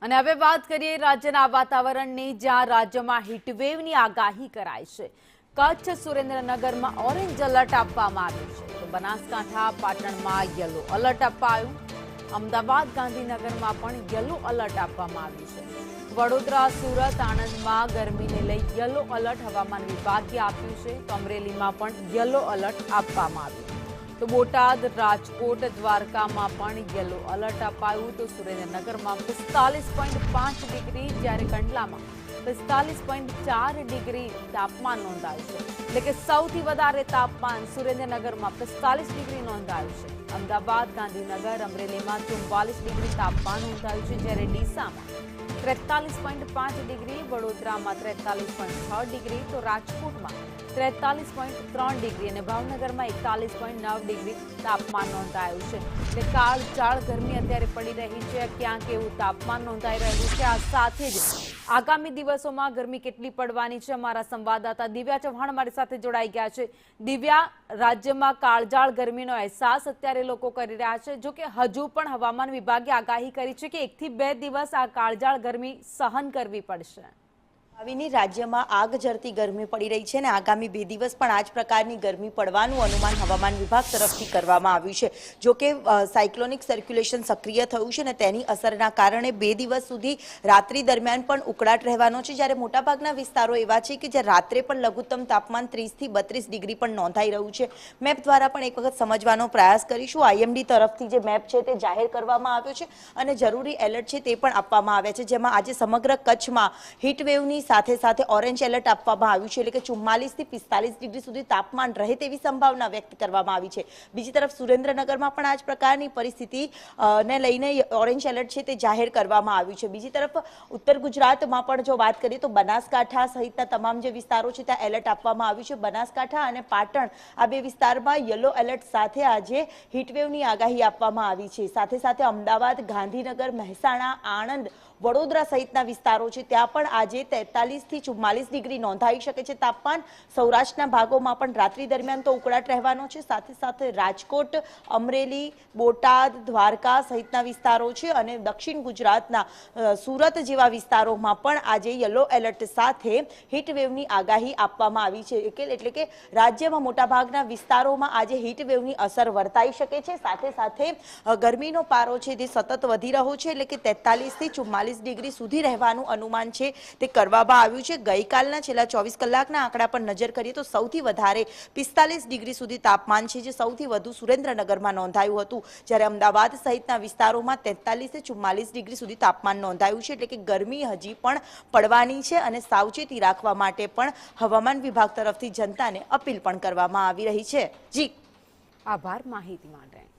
અને હવે વાત કરીએ રાજ્યના વાતાવરણની, જ્યાં રાજ્યમાં હીટવેવની આગાહી કરાઈ છે। કચ્છ, સુરેન્દ્રનગરમાં ઓરેન્જ એલર્ટ આપવામાં આવ્યું છે, તો બનાસકાંઠા, પાટણમાં યલો એલર્ટ અપાયું। અમદાવાદ, ગાંધીનગરમાં પણ યલો એલર્ટ આપવામાં આવ્યું છે। વડોદરા, સુરત, આણંદમાં ગરમીને લઈ યલો એલર્ટ હવામાન વિભાગે આપ્યું છે, તો અમરેલીમાં પણ યલો એલર્ટ આપવામાં આવ્યું। તો બોટાદ, રાજકોટ, દ્વારકામાં પણ યલો એલર્ટ અપાયું। તો સુરેન્દ્રનગરમાં 45.5 ડિગ્રી, જ્યારે કંડલામાં 45.4 ડિગ્રી તાપમાન નોંધાયું છે, એટલે કે સૌથી વધારે તાપમાન સુરેન્દ્રનગરમાં 45 ડિગ્રી નોંધાયું છે। અમદાવાદ, ગાંધીનગર, અમરેલીમાં 44 ડિગ્રી તાપમાન નોંધાયું છે, જ્યારે ડીસામાં 43.5 ડિગ્રી, વડોદરામાં 43.6 ડિગ્રી, તો રાજકોટમાં 43.3 ડિગ્રી અને ભાવનગરમાં 41.9 ડિગ્રી તાપમાન નોંધાયું છે। એટલે કાળઝાળ ગરમી અત્યારે પડી રહી છે, ક્યાંક એવું તાપમાન નોંધાઈ રહ્યું છે। આ સાથે જ આગામી દિવસોમાં ગરમી કેટલી પડવાની છે, અમારા સંવાદદાતા દિવ્યા ચૌહાણ મારી સાથે જોડાઈ ગયા છે। દિવ્યા, રાજ્યમાં કાળઝાળ ગરમીનો અહેસાસ અત્યારે લોકો કરી રહ્યા છે, જો કે હજુ પણ હવામાન વિભાગે આગાહી કરી છે કે 1 થી 2 દિવસ આ કાળઝાળ ગરમી સહન કરવી પડશે। ભાવિની રાજ્યમાં આગ ઝરતી ગરમી પડી રહી છે અને આગામી 2 દિવસ પણ આ જ પ્રકારની ગરમી પડવાનું અનુમાન હવામાન વિભાગ તરફથી કરવામાં આવ્યું છે। જો કે સાયક્લોનિક સર્ક્યુલેશન સક્રિય થયું છે અને તેની અસરના કારણે 2 દિવસ સુધી રાત્રિ દરમિયાન પણ ઉકળાટ રહેવાનો છે, જ્યારે મોટાભાગના વિસ્તારો એવા છે કે જ્યાં રાત્રે પણ લઘુત્તમ તાપમાન 30 થી 32 ડિગ્રી પણ નોંધાઈ રહ્યું છે। મેપ દ્વારા પણ એક વખત સમજવાનો પ્રયાસ કરીશું। આઈએમડી તરફથી જે મેપ છે તે જાહેર કરવામાં આવ્યો છે અને જરૂરી એલર્ટ છે તે પણ આપવામાં આવ્યા છે, જેમાં આજે સમગ્ર કચ્છમાં હીટવેવની સાથે સાથે ઓરેન્જ એલર્ટ આપવામાં આવ્યું છે, એટલે કે 44 થી 45 ડિગ્રી સુધી તાપમાન રહે તેવી સંભાવના વ્યક્ત કરવામાં આવી છે। બીજી તરફ સુરેન્દ્રનગરમાં પણ આ જ પ્રકારની પરિસ્થિતિ ને લઈને ઓરેન્જ એલર્ટ છે તે જાહેર કરવામાં આવ્યું છે। બીજી તરફ ઉત્તર ગુજરાતમાં પણ જો વાત કરીએ તો બનાસકાંઠા સહિતના તમામ જે વિસ્તારો છે ત્યાં એલર્ટ આપવામાં આવ્યું છે। બનાસકાંઠા અને પાટણ આ બે વિસ્તારમાં યલો એલર્ટ સાથે આજે હીટવેવની આગાહી આપવામાં આવી છે। સાથે સાથે અમદાવાદ, ગાંધીનગર, મહેસાણા, આણંદ, વડોદરા સહિતના વિસ્તારો છે ત્યાં પણ આજે 43 થી 44 ડિગ્રી નોંધાઈ શકે છે તાપમાન। સૌરાષ્ટ્રના ભાગોમાં પણ રાત્રિ દરમિયાન તો ઉકળાટ રહેવાનો છે, સાથે સાથે રાજકોટ, અમરેલી, બોટાદ, દ્વારકા સહિતના વિસ્તારો છે અને દક્ષિણ ગુજરાતના સુરત જેવા વિસ્તારોમાં પણ આજે યલો એલર્ટ સાથે હીટવેવની આગાહી આપવામાં આવી છે। એટલે કે રાજ્યમાં મોટાભાગના વિસ્તારોમાં આજે હીટવેવની અસર વર્તાઈ શકે છે। સાથે સાથે ગરમીનો પારો છે તે સતત વધી રહ્યો છે, એટલે કે 43 થી 44 ડિગ્રી સુધી રહેવાનું અનુમાન છે તે કરવામાં આવ્યું છે। ગઈકાલના છેલ્લા 24 કલાકના આંકડા પર નજર કરીએ તો સૌથી વધારે 45 ડિગ્રી સુધી તાપમાન છે, જે સૌથી વધુ સુરેન્દ્રનગરમાં નોંધાયું હતું, જ્યારે અમદાવાદ સહિતના વિસ્તારોમાં 43 થી 44 ડિગ્રી સુધી તાપમાન નોંધાયું છે। એટલે કે ગરમી હજી પણ પડવાની છે અને સાવચેતી રાખવા માટે પણ હવામાન વિભાગ તરફથી જનતાને અપીલ પણ કરવામાં આવી રહી છે। જી, આભાર માહિતી માટે।